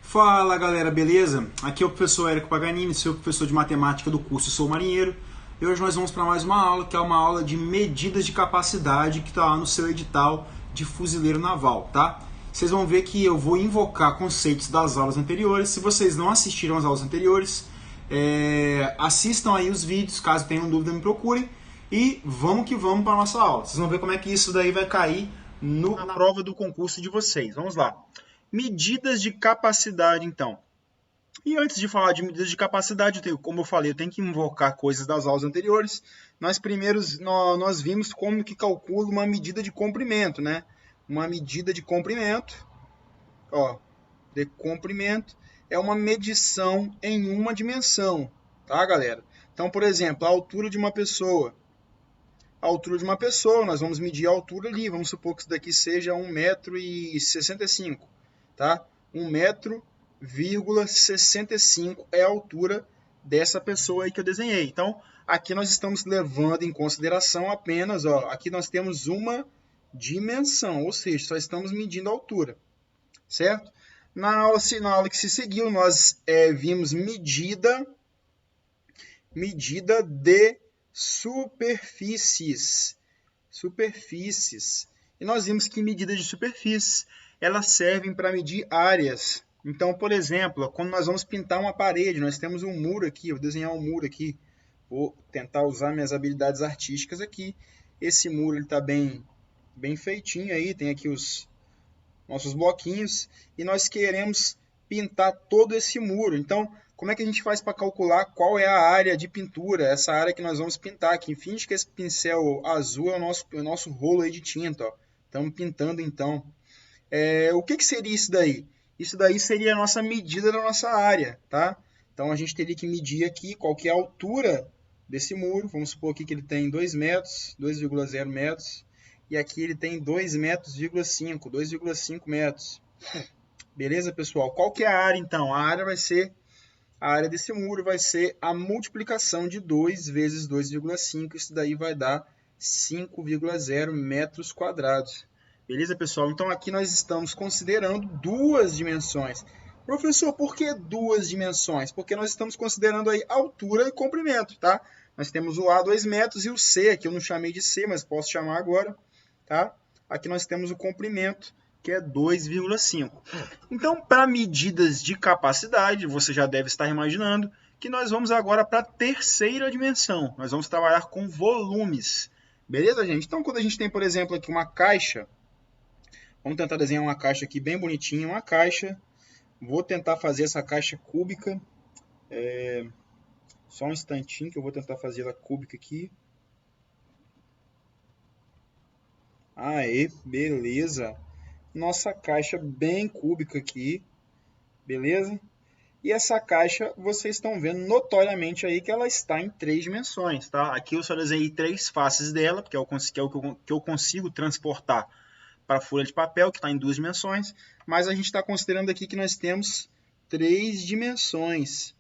Fala galera, beleza? Aqui é o professor Érico Paganini, seu professor de matemática do curso Sou Marinheiro. E hoje nós vamos para mais uma aula, que é uma aula de medidas de capacidade que está lá no seu edital de fuzileiro naval, tá? Vocês vão ver que eu vou invocar conceitos das aulas anteriores. Se vocês não assistiram às aulas anteriores, assistam aí os vídeos, caso tenham dúvida me procurem. E vamos que vamos para a nossa aula. Vocês vão ver como é que isso daí vai cair na prova do concurso de vocês. Vamos lá. Medidas de capacidade, então. E antes de falar de medidas de capacidade, como eu falei, eu tenho que invocar coisas das aulas anteriores. Nós vimos como que calcula uma medida de comprimento, né? Uma medida de comprimento, de comprimento, é uma medição em uma dimensão, tá, galera? Então, por exemplo, a altura de uma pessoa. A altura de uma pessoa, nós vamos medir a altura ali. Vamos supor que isso daqui seja 1,65 m, tá? 1,65 m é a altura dessa pessoa aí que eu desenhei. Então, aqui nós estamos levando em consideração apenas, aqui nós temos uma dimensão, ou seja, só estamos medindo a altura, certo? Na aula que se seguiu, nós vimos medida de superfícies. E nós vimos que medidas de superfícies, elas servem para medir áreas. Então, por exemplo, quando nós vamos pintar uma parede, nós temos um muro aqui, eu vou desenhar um muro aqui. Vou tentar usar minhas habilidades artísticas aqui. Esse muro está bem feitinho aí, tem aqui os nossos bloquinhos. E nós queremos pintar todo esse muro. Então, como é que a gente faz para calcular qual é a área de pintura, essa área que nós vamos pintar aqui? Finge que esse pincel azul é o nosso rolo aí de tinta. Estamos pintando, então. O que seria isso daí? Isso daí seria a nossa medida da nossa área, tá? Então, a gente teria que medir aqui qual que é a altura desse muro. Vamos supor aqui que ele tem 2 metros, 2,0 metros. E aqui ele tem 2,5 metros. Beleza, pessoal? Qual que é a área, então? A área desse muro vai ser a multiplicação de 2 vezes 2,5. Isso daí vai dar 5,0 metros quadrados. Beleza, pessoal? Então, aqui nós estamos considerando duas dimensões. Professor, por que duas dimensões? Porque nós estamos considerando aí altura e comprimento, tá? Nós temos o A, 2 metros, e o C, aqui eu não chamei de C, mas posso chamar agora, tá? Aqui nós temos o comprimento, que é 2,5. Então, para medidas de capacidade, você já deve estar imaginando que nós vamos agora para a terceira dimensão. Nós vamos trabalhar com volumes. Beleza, gente? Então, quando a gente tem, por exemplo, aqui uma caixa, vamos tentar desenhar uma caixa aqui bem bonitinha, uma caixa. Vou tentar fazer essa caixa cúbica. Só um instantinho que eu vou tentar fazer ela cúbica aqui. Aê, beleza. Nossa caixa bem cúbica aqui, beleza? E essa caixa, vocês estão vendo notoriamente aí que ela está em 3 dimensões, tá? Aqui eu só desenhei 3 faces dela, porque é o que eu consigo transportar para a folha de papel, que está em 2 dimensões, mas a gente está considerando aqui que nós temos 3 dimensões.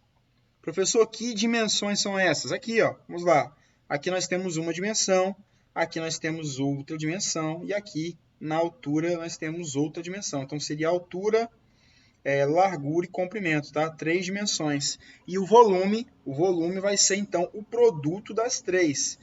Professor, que dimensões são essas? Aqui, vamos lá. Aqui nós temos uma dimensão, aqui nós temos outra dimensão, e aqui na altura nós temos outra dimensão. Então, seria altura, largura e comprimento, tá? 3 dimensões. E o volume vai ser, então, o produto das 3.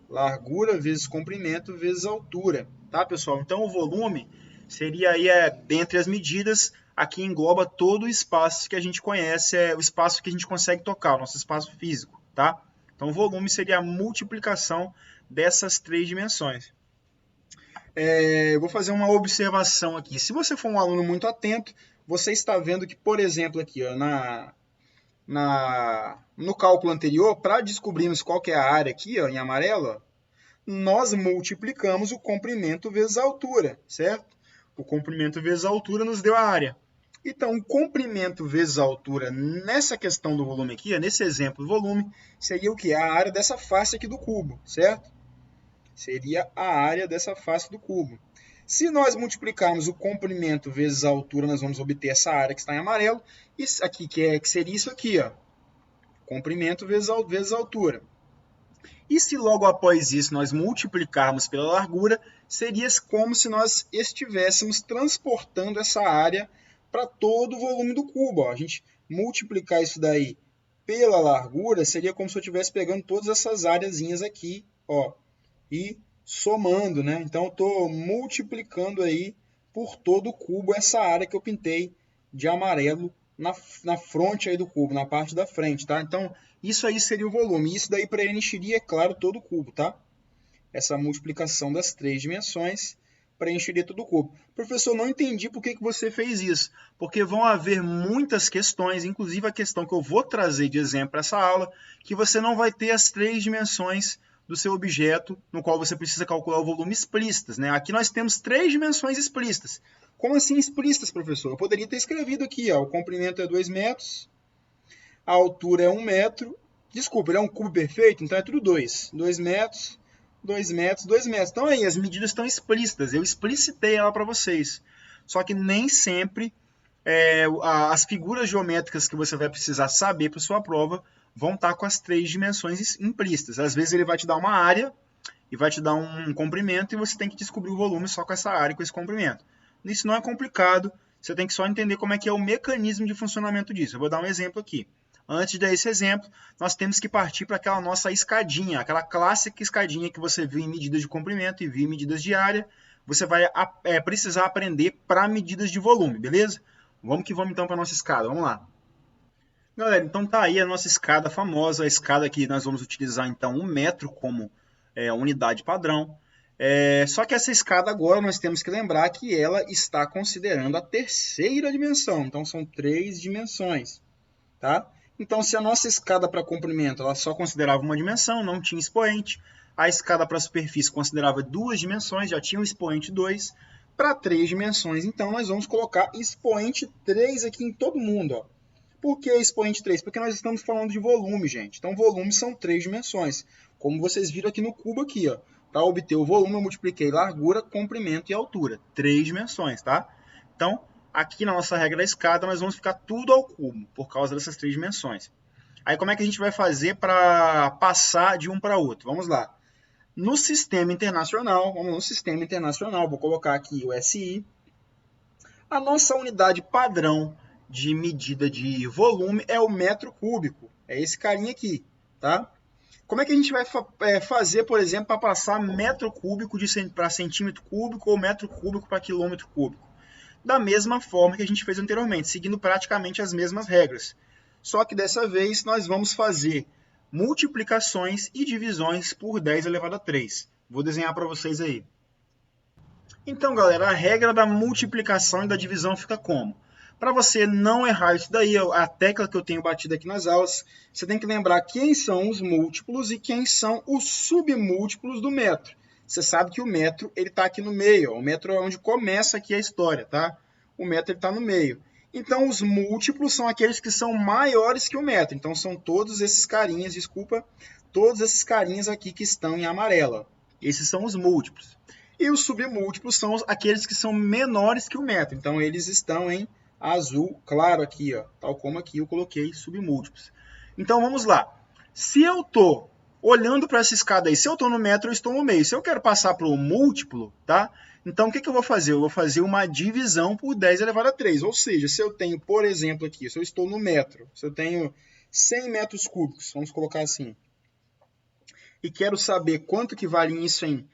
Largura vezes comprimento vezes altura, tá, pessoal? Então, o volume seria aí, dentre as medidas, aqui engloba todo o espaço que a gente conhece, o espaço que a gente consegue tocar, o nosso espaço físico, tá? Então, o volume seria a multiplicação dessas 3 dimensões. Eu vou fazer uma observação aqui. Se você for um aluno muito atento, você está vendo que, por exemplo, aqui no cálculo anterior, para descobrirmos qual que é a área aqui, em amarelo, nós multiplicamos o comprimento vezes a altura, certo? O comprimento vezes a altura nos deu a área. Então, o comprimento vezes a altura nessa questão do volume aqui, nesse exemplo do volume, seria o quê? A área dessa face aqui do cubo, certo? Seria a área dessa face do cubo. Se nós multiplicarmos o comprimento vezes a altura, nós vamos obter essa área que está em amarelo. Isso aqui, que seria isso aqui, comprimento vezes a altura. E se logo após isso nós multiplicarmos pela largura, seria como se nós estivéssemos transportando essa área para todo o volume do cubo. Ó. A gente multiplicar isso daí pela largura seria como se eu estivesse pegando todas essas áreazinhas aqui, ó, e somando, né? Então, eu estou multiplicando aí por todo o cubo essa área que eu pintei de amarelo na fronte aí do cubo, na parte da frente, tá? Então, isso aí seria o volume. Isso daí preencheria, é claro, todo o cubo, tá? Essa multiplicação das três dimensões preencheria todo o cubo. Professor, não entendi por que você fez isso. Porque vão haver muitas questões, inclusive a questão que eu vou trazer de exemplo para essa aula, que você não vai ter as três dimensões do seu objeto, no qual você precisa calcular o volume explícitas. Né? Aqui nós temos três dimensões explícitas. Como assim explícitas, professor? Eu poderia ter escrevido aqui, ó, o comprimento é 2 metros, a altura é 1 metro. Desculpa, ele é um cubo perfeito, então é tudo 2. 2 metros, 2 metros, 2 metros. Então aí, as medidas estão explícitas. Eu explicitei ela para vocês. Só que nem sempre as figuras geométricas que você vai precisar saber para sua prova vão estar com as três dimensões implícitas. Às vezes ele vai te dar uma área e vai te dar um comprimento e você tem que descobrir o volume só com essa área e com esse comprimento. Isso não é complicado, você tem que só entender como é que é o mecanismo de funcionamento disso. Eu vou dar um exemplo aqui. Antes de dar esse exemplo, nós temos que partir para aquela nossa escadinha, aquela clássica escadinha que você viu em medidas de comprimento e viu em medidas de área. Você vai precisar aprender para medidas de volume, beleza? Vamos que vamos então para a nossa escada, vamos lá. Galera, então tá aí a nossa escada famosa, a escada que nós vamos utilizar então 1 metro como unidade padrão. Só que essa escada agora nós temos que lembrar que ela está considerando a terceira dimensão, então são 3 dimensões, tá? Então se a nossa escada para comprimento ela só considerava uma dimensão, não tinha expoente, a escada para superfície considerava 2 dimensões, já tinha o expoente 2, para 3 dimensões, então nós vamos colocar expoente 3 aqui em todo mundo, ó. Por que expoente 3? Porque nós estamos falando de volume, gente. Então, volume são 3 dimensões. Como vocês viram aqui no cubo aqui, ó. Para obter o volume, eu multipliquei largura, comprimento e altura. 3 dimensões, tá? Então, aqui na nossa regra da escada, nós vamos ficar tudo ao cubo, por causa dessas 3 dimensões. Aí, como é que a gente vai fazer para passar de um para outro? Vamos lá. No sistema internacional, vou colocar aqui o SI. A nossa unidade padrão de medida de volume é o metro cúbico. É esse carinha aqui, tá? Como é que a gente vai fazer, por exemplo, para passar metro cúbico para centímetro cúbico ou metro cúbico para quilômetro cúbico? Da mesma forma que a gente fez anteriormente, seguindo praticamente as mesmas regras. Só que dessa vez nós vamos fazer multiplicações e divisões por 10 elevado a 3. Vou desenhar para vocês aí. Então, galera, a regra da multiplicação e da divisão fica como? Para você não errar isso daí, a tecla que eu tenho batido aqui nas aulas, você tem que lembrar quem são os múltiplos e quem são os submúltiplos do metro. Você sabe que o metro ele está aqui no meio, ó. O metro é onde começa aqui a história, tá? O metro está no meio. Então, os múltiplos são aqueles que são maiores que o metro. Então, são todos esses carinhas, todos esses carinhas aqui que estão em amarelo. Esses são os múltiplos. E os submúltiplos são aqueles que são menores que o metro. Então, eles estão em azul claro aqui, ó, tal como aqui eu coloquei submúltiplos. Então, vamos lá. Se eu estou olhando para essa escada aí, se eu estou no metro, eu estou no meio. Se eu quero passar para o múltiplo, tá? Então, o que eu vou fazer? Eu vou fazer uma divisão por 10 elevado a 3. Ou seja, se eu tenho, por exemplo, aqui, se eu estou no metro, se eu tenho 100 metros cúbicos, vamos colocar assim, e quero saber quanto que vale isso em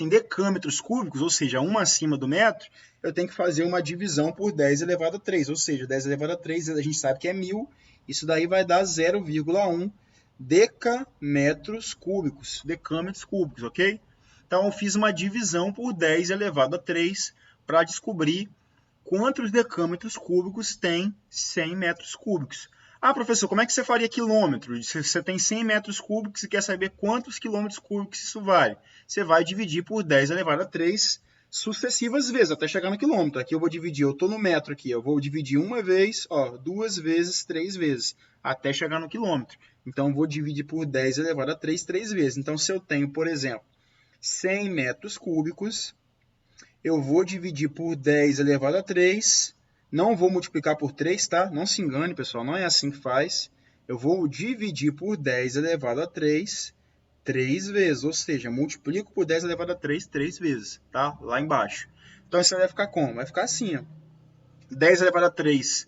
decâmetros cúbicos, ou seja, uma acima do metro, eu tenho que fazer uma divisão por 10 elevado a 3, ou seja, 10 elevado a 3 a gente sabe que é 1000, isso daí vai dar 0,1 decâmetros cúbicos, ok? Então eu fiz uma divisão por 10 elevado a 3 para descobrir quantos decâmetros cúbicos tem 100 metros cúbicos. Ah, professor, como é que você faria quilômetro? Você tem 100 metros cúbicos e quer saber quantos quilômetros cúbicos isso vale. Você vai dividir por 10 elevado a 3 sucessivas vezes, até chegar no quilômetro. Aqui eu vou dividir, eu estou no metro aqui, eu vou dividir uma vez, ó, 2 vezes, 3 vezes, até chegar no quilômetro. Então, eu vou dividir por 10 elevado a 3, 3 vezes. Então, se eu tenho, por exemplo, 100 metros cúbicos, eu vou dividir por 10 elevado a 3, não vou multiplicar por 3, tá? Não se engane, pessoal, não é assim que faz. Eu vou dividir por 10 elevado a 3, 3 vezes, ou seja, multiplico por 10 elevado a 3, 3 vezes, tá? Lá embaixo. Então isso vai ficar como? Vai ficar assim, ó. 10 elevado a 3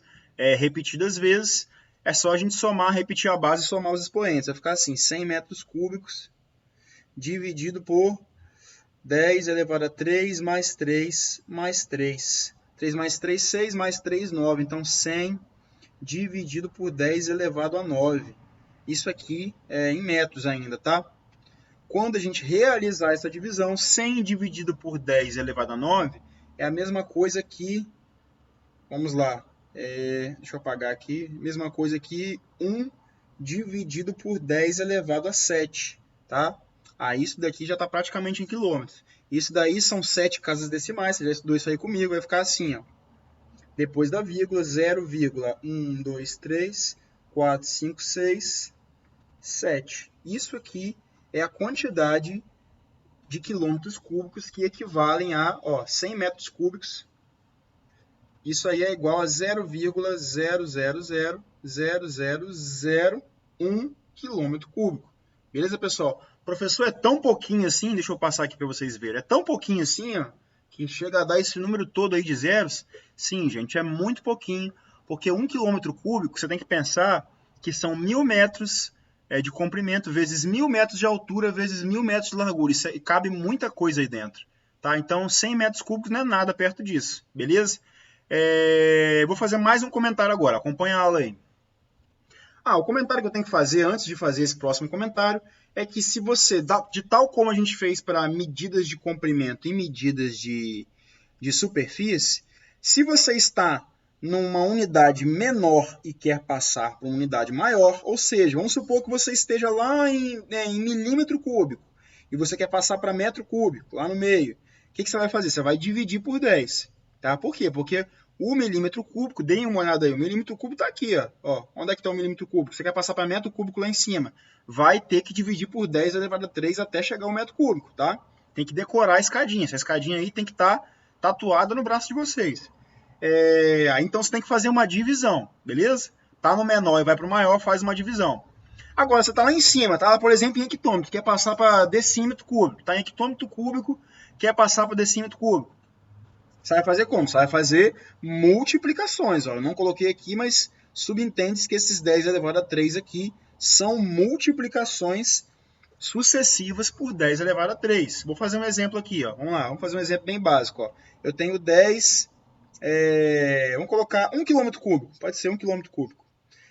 repetidas vezes, é só a gente somar, repetir a base e somar os expoentes. Vai ficar assim, 100 metros cúbicos dividido por 10 elevado a 3 mais 3 mais 3. 3 mais 3, 6 mais 3, 9. Então 100 dividido por 10 elevado a 9. Isso aqui é em metros ainda, tá? Quando a gente realizar essa divisão, 100 dividido por 10 elevado a 9 é a mesma coisa que, vamos lá, deixa eu apagar aqui, mesma coisa que 1 dividido por 10 elevado a 7, tá? Isso daqui já está praticamente em quilômetros. Isso daí são 7 casas decimais, você já estudou isso aí comigo, vai ficar assim, ó. Depois da vírgula, 0,1, 2, 3, 4, 5, 6, 7. Isso aqui é a quantidade de quilômetros cúbicos que equivalem a 100 metros cúbicos. Isso aí é igual a 0,0000001 quilômetro cúbico. Beleza, pessoal? Professor, é tão pouquinho assim, deixa eu passar aqui para vocês verem, é tão pouquinho assim, ó, que chega a dar esse número todo aí de zeros. Sim, gente, é muito pouquinho, porque 1 quilômetro cúbico, você tem que pensar que são 1.000 metros de comprimento, vezes 1.000 metros de altura, vezes 1.000 metros de largura. Isso cabe muita coisa aí dentro, tá? Então, 100 metros cúbicos não é nada perto disso, beleza? Vou fazer mais um comentário agora, acompanha a aula aí. O comentário que eu tenho que fazer antes de fazer esse próximo comentário é que se você, de tal como a gente fez para medidas de comprimento e medidas de superfície, se você está numa unidade menor e quer passar para uma unidade maior, ou seja, vamos supor que você esteja lá em milímetro cúbico e você quer passar para metro cúbico, lá no meio, o que você vai fazer? Você vai dividir por 10. Tá? Por quê? Porque o milímetro cúbico, deem uma olhada aí, o milímetro cúbico está aqui. Ó. Onde é que está o milímetro cúbico? Você quer passar para metro cúbico lá em cima. Vai ter que dividir por 10 elevado a 3 até chegar ao metro cúbico. Tá? Tem que decorar a escadinha. Essa escadinha aí tem que estar tatuada no braço de vocês. Então você tem que fazer uma divisão, beleza? Tá no menor e vai para o maior, faz uma divisão. Agora, você está lá em cima, tá? Por exemplo, em hectômetro, quer passar para decímetro cúbico. Está em hectômetro cúbico, quer passar para decímetro cúbico. Você vai fazer como? Você vai fazer multiplicações. Ó. Eu não coloquei aqui, mas subentende-se que esses 10 elevado a 3 aqui são multiplicações sucessivas por 10 elevado a 3. Vou fazer um exemplo aqui. Ó. Vamos lá, vamos fazer um exemplo bem básico. Ó. Eu tenho 10, vamos colocar 1 km cúbico. Pode ser 1 km cúbico.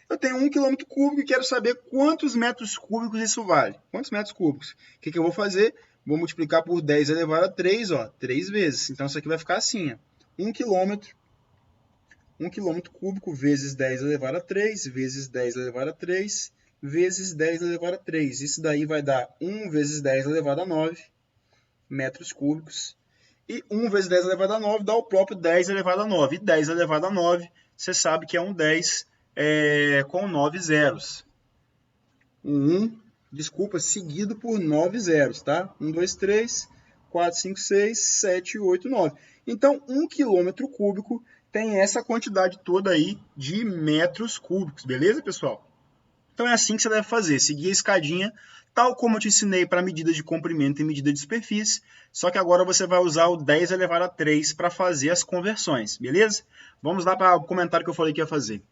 Eu tenho 1 km cúbico e quero saber quantos metros cúbicos isso vale. Quantos metros cúbicos? O que eu vou fazer? Vou multiplicar por 10 elevado a 3, ó, 3 vezes. Então, isso aqui vai ficar assim, ó. 1 km cúbico vezes 10 elevado a 3, vezes 10 elevado a 3, vezes 10 elevado a 3. Isso daí vai dar 1 vezes 10 elevado a 9 metros cúbicos. E 1 vezes 10 elevado a 9 dá o próprio 10 elevado a 9. E 10 elevado a 9, você sabe que é um 10 com 9 zeros. Seguido por 9 zeros, tá? 1, 2, 3, 4, 5, 6, 7, 8, 9. Então, 1 quilômetro cúbico tem essa quantidade toda aí de metros cúbicos, beleza, pessoal? Então, é assim que você deve fazer, seguir a escadinha, tal como eu te ensinei para medida de comprimento e medida de superfície, só que agora você vai usar o 10 elevado a 3 para fazer as conversões, beleza? Vamos lá para o comentário que eu falei que ia fazer.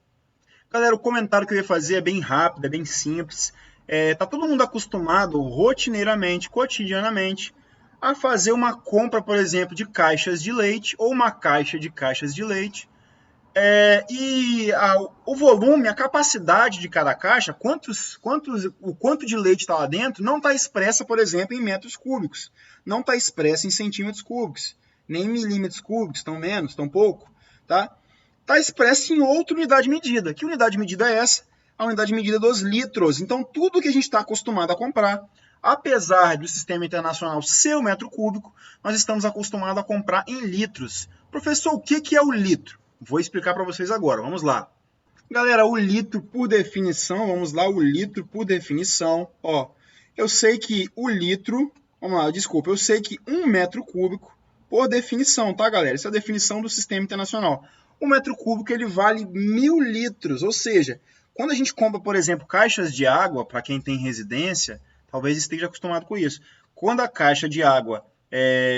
Galera, o comentário que eu ia fazer é bem rápido, é bem simples. Tá todo mundo acostumado rotineiramente, cotidianamente, a fazer uma compra, por exemplo, de caixas de leite ou uma caixa de caixas de leite. O volume, a capacidade de cada caixa, o quanto de leite está lá dentro, não está expressa, por exemplo, em metros cúbicos. Não está expressa em centímetros cúbicos, nem em milímetros cúbicos, tão menos, tão pouco, tá? Está expressa em outra unidade de medida. Que unidade de medida é essa? A unidade de medida dos litros. Então, tudo que a gente está acostumado a comprar, apesar do sistema internacional ser o metro cúbico, nós estamos acostumados a comprar em litros. Professor, o que é o litro? Vou explicar para vocês agora, vamos lá. Galera, o litro por definição, vamos lá, o litro por definição, ó, eu sei que o litro, vamos lá, desculpa, eu sei que 1 metro cúbico, por definição, tá, galera? Essa é a definição do sistema internacional. O metro cúbico, ele vale 1.000 litros, ou seja, quando a gente compra, por exemplo, caixas de água, para quem tem residência, talvez esteja acostumado com isso. Quando a caixa de água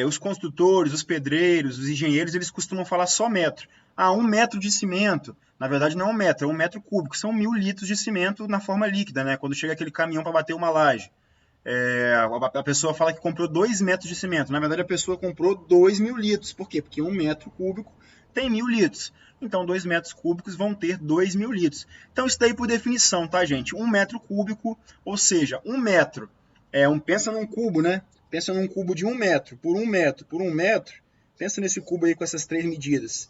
Os construtores, os pedreiros, os engenheiros, eles costumam falar só metro. Ah, 1 metro de cimento. Na verdade, não é 1 metro, é 1 metro cúbico. São 1.000 litros de cimento na forma líquida, né? Quando chega aquele caminhão para bater uma laje. A pessoa fala que comprou 2 metros de cimento. Na verdade, a pessoa comprou 2.000 litros. Por quê? Porque 1 metro cúbico tem 1.000 litros. Então, 2 metros cúbicos vão ter 2.000 litros. Então, isso daí por definição, tá, gente? 1 metro cúbico, ou seja, 1 metro. Pensa num cubo, né? Pensa num cubo de 1 metro, por 1 metro, por 1 metro. Pensa nesse cubo aí com essas 3 medidas.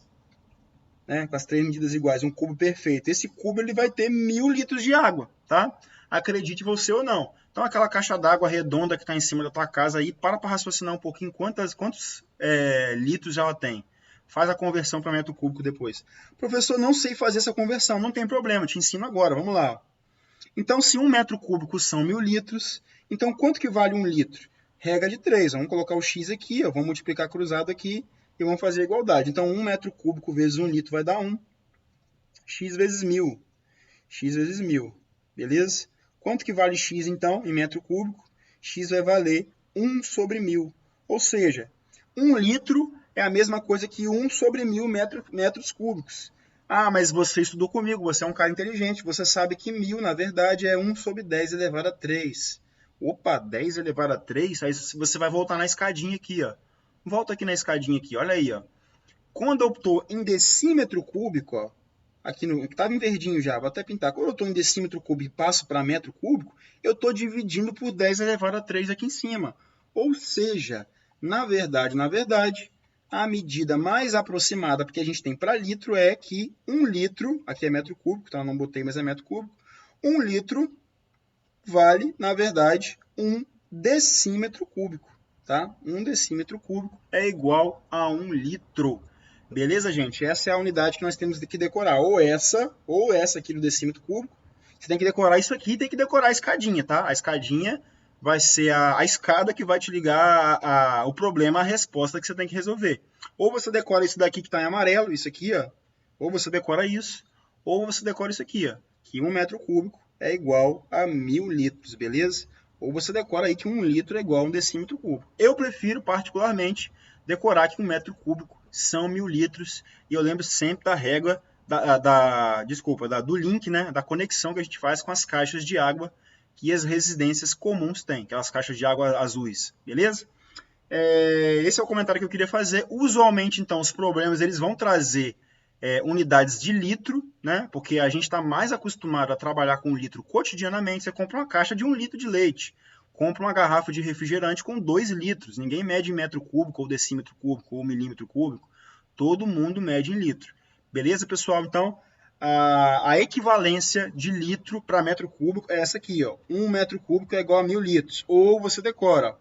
Né? Com as 3 medidas iguais, um cubo perfeito. Esse cubo ele vai ter 1.000 litros de água, tá? Acredite você ou não. Então, aquela caixa d'água redonda que está em cima da tua casa aí, para raciocinar um pouquinho quantos litros ela tem. Faz a conversão para metro cúbico depois. Professor, não sei fazer essa conversão. Não tem problema, te ensino agora. Vamos lá. Então, se 1 metro cúbico são 1.000 litros, então quanto que vale 1 litro? Regra de 3. Vamos colocar o x aqui, ó, vamos multiplicar cruzado aqui e vamos fazer a igualdade. Então, 1 metro cúbico vezes 1 litro vai dar 1. X vezes 1.000. X vezes 1.000. Beleza? Quanto que vale x, então, em metro cúbico? X vai valer 1 sobre 1.000. Ou seja, 1 litro é a mesma coisa que 1 sobre 1.000 metros cúbicos. Ah, mas você estudou comigo, você é um cara inteligente, você sabe que 1.000, na verdade, é 1 sobre 10 elevado a 3. Opa, 10 elevado a 3? Aí você vai voltar na escadinha aqui, ó. Volta aqui na escadinha aqui, olha aí, ó. Quando eu estou em decímetro cúbico, ó, aqui no, estava em verdinho já, vou até pintar. Quando eu estou em decímetro cúbico e passo para metro cúbico, eu estou dividindo por 10 elevado a 3 aqui em cima. Ou seja, na verdade, a medida mais aproximada que a gente tem para litro é que 1 litro, aqui é metro cúbico, tá? Não botei, mas é metro cúbico. 1 litro vale, na verdade, 1 decímetro cúbico, tá? 1 decímetro cúbico é igual a 1 litro. Beleza, gente? Essa é a unidade que nós temos que decorar. Ou essa aqui do decímetro cúbico. Você tem que decorar isso aqui e tem que decorar a escadinha, tá? A escadinha vai ser a escada que vai te ligar o problema, a resposta que você tem que resolver. Ou você decora isso daqui que está em amarelo, isso aqui, ó. Ou você decora isso, ou você decora isso aqui, ó. Que 1 metro cúbico é igual a 1.000 litros, beleza? Ou você decora aí que 1 litro é igual a 1 decímetro cúbico. Eu prefiro, particularmente, decorar que 1 metro cúbico são 1.000 litros. E eu lembro sempre da régua, do link, né? Da conexão que a gente faz com as caixas de água que as residências comuns têm, aquelas caixas de água azuis, beleza? Esse é o comentário que eu queria fazer. Usualmente, então, os problemas eles vão trazer unidades de litro, né? Porque a gente está mais acostumado a trabalhar com litro cotidianamente. Você compra uma caixa de 1 litro de leite, compra uma garrafa de refrigerante com 2 litros. Ninguém mede em metro cúbico, ou decímetro cúbico, ou milímetro cúbico. Todo mundo mede em litro. Beleza, pessoal? Então, a equivalência de litro para metro cúbico é essa aqui, ó. 1 metro cúbico é igual a 1.000 litros. Ou você decora,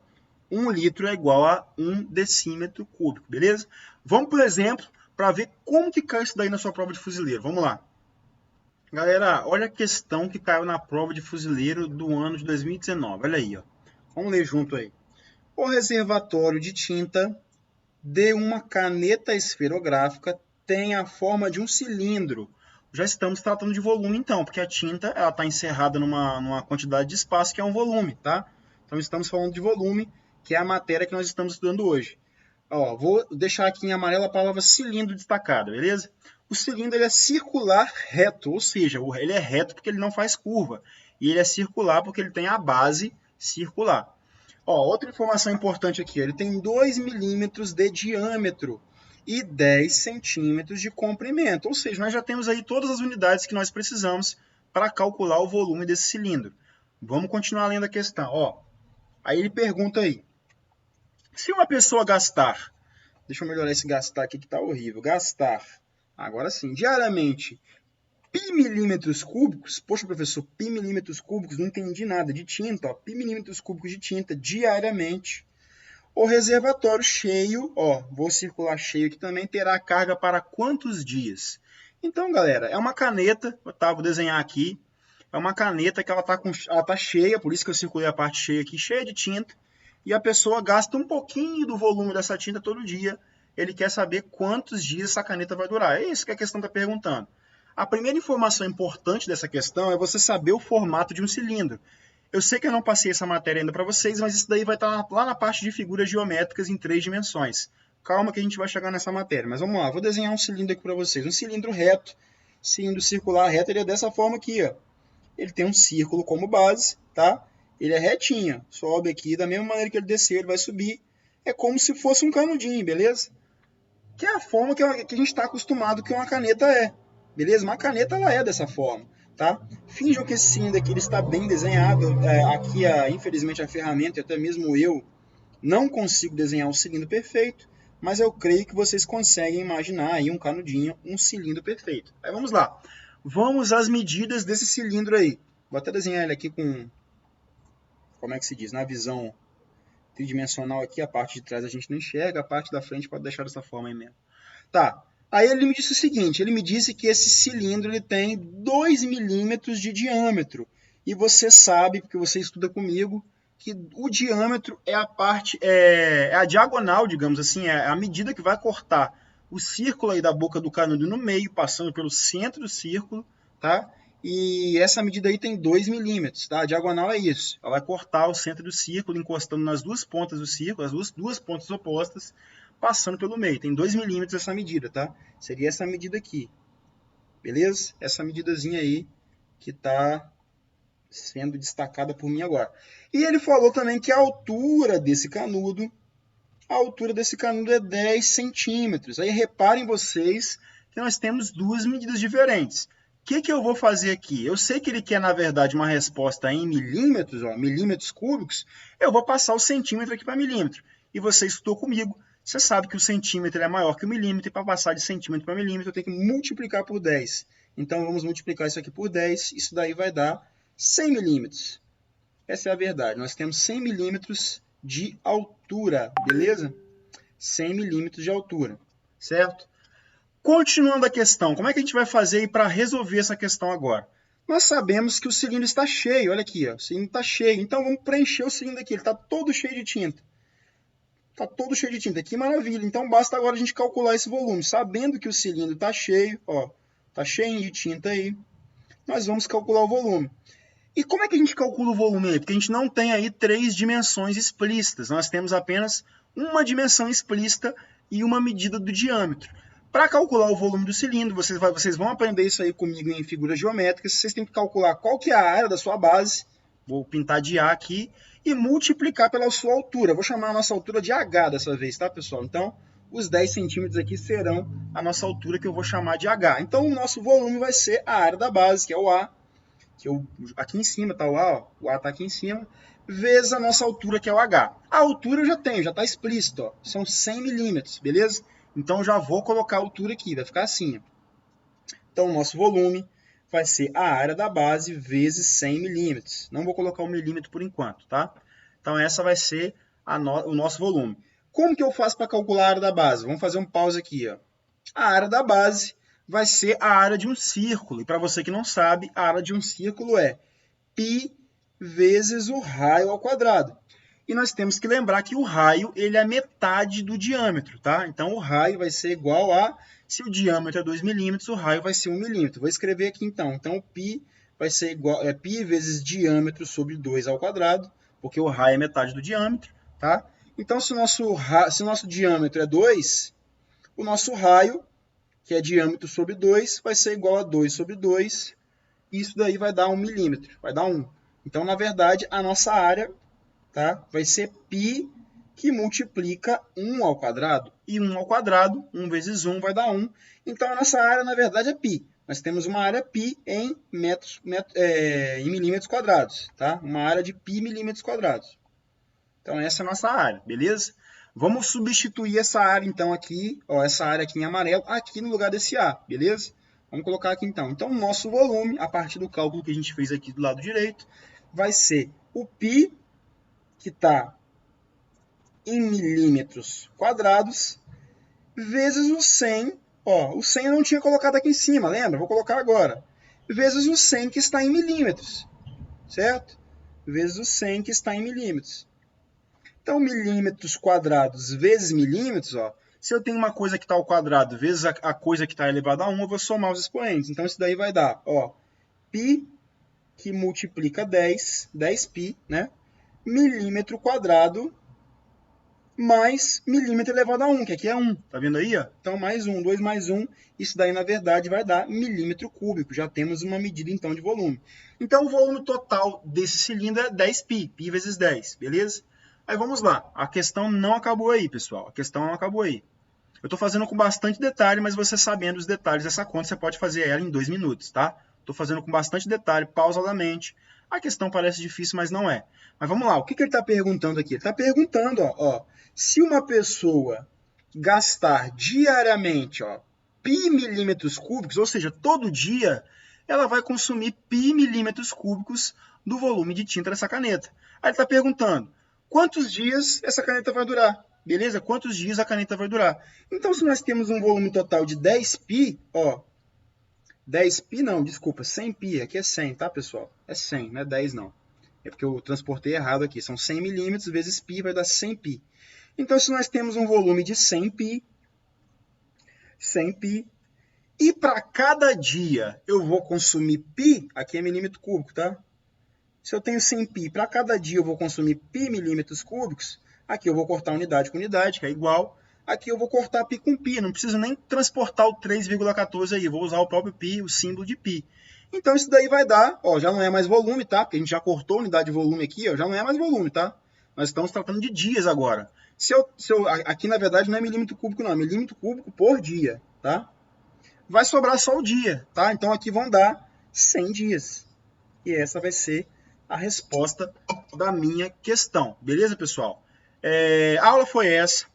1 litro é igual a 1 decímetro cúbico, beleza? Vamos, por exemplo, para ver como que cai isso daí na sua prova de fuzileiro. Vamos lá. Galera, olha a questão que caiu na prova de fuzileiro do ano de 2019. Olha aí, ó. Vamos ler junto aí. O reservatório de tinta de uma caneta esferográfica tem a forma de um cilindro. Já estamos tratando de volume, então, porque a tinta está encerrada numa quantidade de espaço que é um volume, tá? Então, estamos falando de volume, que é a matéria que nós estamos estudando hoje. Ó, vou deixar aqui em amarelo a palavra cilindro destacada, beleza? O cilindro ele é circular reto, ou seja, ele é reto porque ele não faz curva. E ele é circular porque ele tem a base circular. Ó, outra informação importante aqui, ele tem 2 milímetros de diâmetro e 10 centímetros de comprimento. Ou seja, nós já temos aí todas as unidades que nós precisamos para calcular o volume desse cilindro. Vamos continuar lendo a questão. Ó, aí ele pergunta aí, se uma pessoa gastar, deixa eu melhorar esse gastar aqui que está horrível, gastar, agora sim, diariamente, π milímetros cúbicos, poxa professor, π milímetros cúbicos, não entendi nada, de tinta, ó, π milímetros cúbicos de tinta diariamente, o reservatório cheio, ó, vou circular cheio aqui também, terá carga para quantos dias? Então, galera, é uma caneta, tá, vou desenhar aqui, é uma caneta que ela tá cheia, por isso que eu circulei a parte cheia aqui, cheia de tinta, e a pessoa gasta um pouquinho do volume dessa tinta todo dia, ele quer saber quantos dias essa caneta vai durar. É isso que a questão está perguntando. A primeira informação importante dessa questão é você saber o formato de um cilindro. Eu sei que eu não passei essa matéria ainda para vocês, mas isso daí vai estar lá na parte de figuras geométricas em 3 dimensões. Calma que a gente vai chegar nessa matéria, mas vamos lá, vou desenhar um cilindro aqui para vocês. Um cilindro reto, cilindro circular reto, ele é dessa forma aqui, ó. Ele tem um círculo como base, tá? Ele é retinho, sobe aqui, da mesma maneira que ele descer, ele vai subir. É como se fosse um canudinho, beleza? Que é a forma que a gente está acostumado que uma caneta é, beleza? Uma caneta, ela é dessa forma, tá? Finjam que esse cilindro aqui ele está bem desenhado. Aqui, infelizmente, a ferramenta, e até mesmo eu, não consigo desenhar um cilindro perfeito, mas eu creio que vocês conseguem imaginar aí um canudinho, um cilindro perfeito. Aí vamos lá. Vamos às medidas desse cilindro aí. Vou até desenhar ele aqui com, como é que se diz, na visão tridimensional aqui, a parte de trás a gente não enxerga, a parte da frente pode deixar dessa forma aí mesmo. Tá, aí ele me disse o seguinte, ele me disse que esse cilindro ele tem 2 milímetros de diâmetro. E você sabe, porque você estuda comigo, que o diâmetro é a parte, é a diagonal, digamos assim, é a medida que vai cortar o círculo aí da boca do canudo no meio, passando pelo centro do círculo, tá? E essa medida aí tem 2 milímetros, tá? A diagonal é isso. Ela vai cortar o centro do círculo, encostando nas duas pontas do círculo, as duas pontas opostas, passando pelo meio. Tem 2 milímetros essa medida, tá? Seria essa medida aqui. Beleza? Essa medidazinha aí que está sendo destacada por mim agora. E ele falou também que a altura desse canudo é 10 centímetros. Aí reparem vocês que nós temos duas medidas diferentes. O que eu vou fazer aqui? Eu sei que ele quer, na verdade, uma resposta em milímetros, ó, milímetros cúbicos. Eu vou passar o centímetro aqui para milímetro. E você estudou comigo. Você sabe que o centímetro é maior que o milímetro. E para passar de centímetro para milímetro, eu tenho que multiplicar por 10. Então, vamos multiplicar isso aqui por 10. Isso daí vai dar 100 milímetros. Essa é a verdade. Nós temos 100 milímetros de altura, beleza? 100 milímetros de altura, certo? Continuando a questão, como é que a gente vai fazer para resolver essa questão agora? Nós sabemos que o cilindro está cheio, olha aqui, ó, o cilindro está cheio, então vamos preencher o cilindro aqui, ele está todo cheio de tinta. Está todo cheio de tinta, que maravilha, então basta agora a gente calcular esse volume, sabendo que o cilindro está cheio, ó, está cheio de tinta aí, nós vamos calcular o volume. E como é que a gente calcula o volume aí? Porque a gente não tem aí 3 dimensões explícitas, nós temos apenas uma dimensão explícita e uma medida do diâmetro. Para calcular o volume do cilindro, vocês vão aprender isso aí comigo em figuras geométricas, vocês têm que calcular qual que é a área da sua base, vou pintar de A aqui, e multiplicar pela sua altura. Vou chamar a nossa altura de H dessa vez, tá, pessoal? Então, os 10 centímetros aqui serão a nossa altura, que eu vou chamar de H. Então, o nosso volume vai ser a área da base, que é o A, aqui em cima está o A, ó, o A está aqui em cima, vezes a nossa altura, que é o H. A altura eu já tenho, já está explícito, ó, são 100 milímetros, beleza? Então, já vou colocar a altura aqui, vai ficar assim. Então, o nosso volume vai ser a área da base vezes 100 milímetros. Não vou colocar o milímetro por enquanto, tá? Então, essa vai ser o nosso volume. Como que eu faço para calcular a área da base? Vamos fazer um pause aqui, ó. A área da base vai ser a área de um círculo. E para você que não sabe, a área de um círculo é π vezes o raio ao quadrado. E nós temos que lembrar que o raio ele é metade do diâmetro, tá? Então, o raio vai ser igual a, se o diâmetro é 2 milímetros, o raio vai ser 1 milímetro. Vou escrever aqui, então. Então, o π vai ser igual a π vezes diâmetro sobre 2 ao quadrado, porque o raio é metade do diâmetro, tá? Então, se o nosso diâmetro é 2, o nosso raio, que é diâmetro sobre 2, vai ser igual a 2 sobre 2. Isso daí vai dar 1 milímetro, vai dar 1. Então, na verdade, a nossa área, tá, vai ser π que multiplica 1 ao quadrado. E 1 ao quadrado, 1 vezes 1 vai dar 1. Então, a nossa área, na verdade, é π. Nós temos uma área π em milímetros quadrados. Tá? Uma área de π milímetros quadrados. Então, essa é a nossa área, beleza? Vamos substituir essa área, então, aqui, ó, essa área aqui em amarelo, aqui no lugar desse A, beleza? Vamos colocar aqui, então. Então, o nosso volume, a partir do cálculo que a gente fez aqui do lado direito, vai ser o π, que está em milímetros quadrados, vezes o 100. Ó, o 100 eu não tinha colocado aqui em cima, lembra? Vou colocar agora. Vezes o 100 que está em milímetros, certo? Vezes o 100 que está em milímetros. Então, milímetros quadrados vezes milímetros, ó, se eu tenho uma coisa que está ao quadrado vezes a coisa que está elevada a 1, eu vou somar os expoentes. Então, isso daí vai dar, ó, π que multiplica 10π, né? Milímetro quadrado mais milímetro elevado a 1, que aqui é 1, tá vendo aí? Ó? Então, mais 1, 2 mais 1, isso daí, na verdade, vai dar milímetro cúbico. Já temos uma medida, então, de volume. Então, o volume total desse cilindro é 10π, π vezes 10, beleza? Aí, vamos lá. A questão não acabou aí, pessoal. A questão não acabou aí. Eu estou fazendo com bastante detalhe, mas você sabendo os detalhes dessa conta, você pode fazer ela em 2 minutos, tá? Estou fazendo com bastante detalhe, pausadamente. A questão parece difícil, mas não é. Mas vamos lá, o que ele está perguntando aqui? Ele está perguntando, ó, se uma pessoa gastar diariamente, ó, π milímetros cúbicos, ou seja, todo dia, ela vai consumir π milímetros cúbicos do volume de tinta dessa caneta. Aí ele está perguntando, quantos dias essa caneta vai durar? Beleza? Quantos dias a caneta vai durar? Então, se nós temos um volume total de 10π, ó, 10π não, desculpa, 100π, aqui é 100, tá, pessoal? É 100, não é 10 não. É porque eu transportei errado aqui, são 100 milímetros vezes π vai dar 100π. Então, se nós temos um volume de 100π, e para cada dia eu vou consumir π, aqui é milímetro cúbico, tá? Se eu tenho 100π, para cada dia eu vou consumir π milímetros cúbicos, aqui eu vou cortar unidade com unidade, que é igual. Aqui eu vou cortar π com π, não preciso nem transportar o 3,14 aí, vou usar o próprio π, o símbolo de π. Então isso daí vai dar, ó, já não é mais volume, tá? Porque a gente já cortou a unidade de volume aqui, ó, já não é mais volume, tá? Nós estamos tratando de dias agora. Aqui na verdade não é milímetro cúbico não, é milímetro cúbico por dia, tá? Vai sobrar só o dia, tá? Então aqui vão dar 100 dias. E essa vai ser a resposta da minha questão. Beleza, pessoal? A aula foi essa.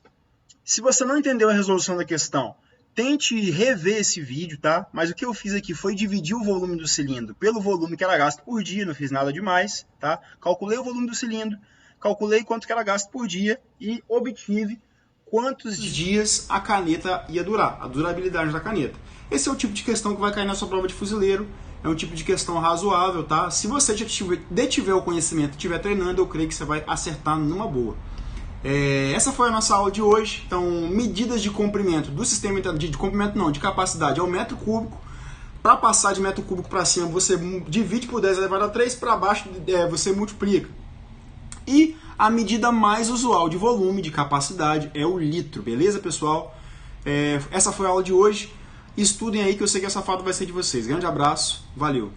Se você não entendeu a resolução da questão, tente rever esse vídeo, tá? Mas o que eu fiz aqui foi dividir o volume do cilindro pelo volume que era gasto por dia, não fiz nada demais, tá? Calculei o volume do cilindro, calculei quanto que era gasto por dia e obtive quantos dias a caneta ia durar, a durabilidade da caneta. Esse é o tipo de questão que vai cair na sua prova de fuzileiro, é um tipo de questão razoável, tá? Se você já tiver o conhecimento e estiver treinando, eu creio que você vai acertar numa boa. Essa foi a nossa aula de hoje. Então, medidas de comprimento do sistema de comprimento não, de capacidade é o metro cúbico. Para passar de metro cúbico para cima, você divide por 10 elevado a 3, para baixo você multiplica. E a medida mais usual de volume, de capacidade, é o litro, beleza, pessoal? Essa foi a aula de hoje. Estudem aí que eu sei que essa foto vai ser de vocês. Grande abraço, valeu!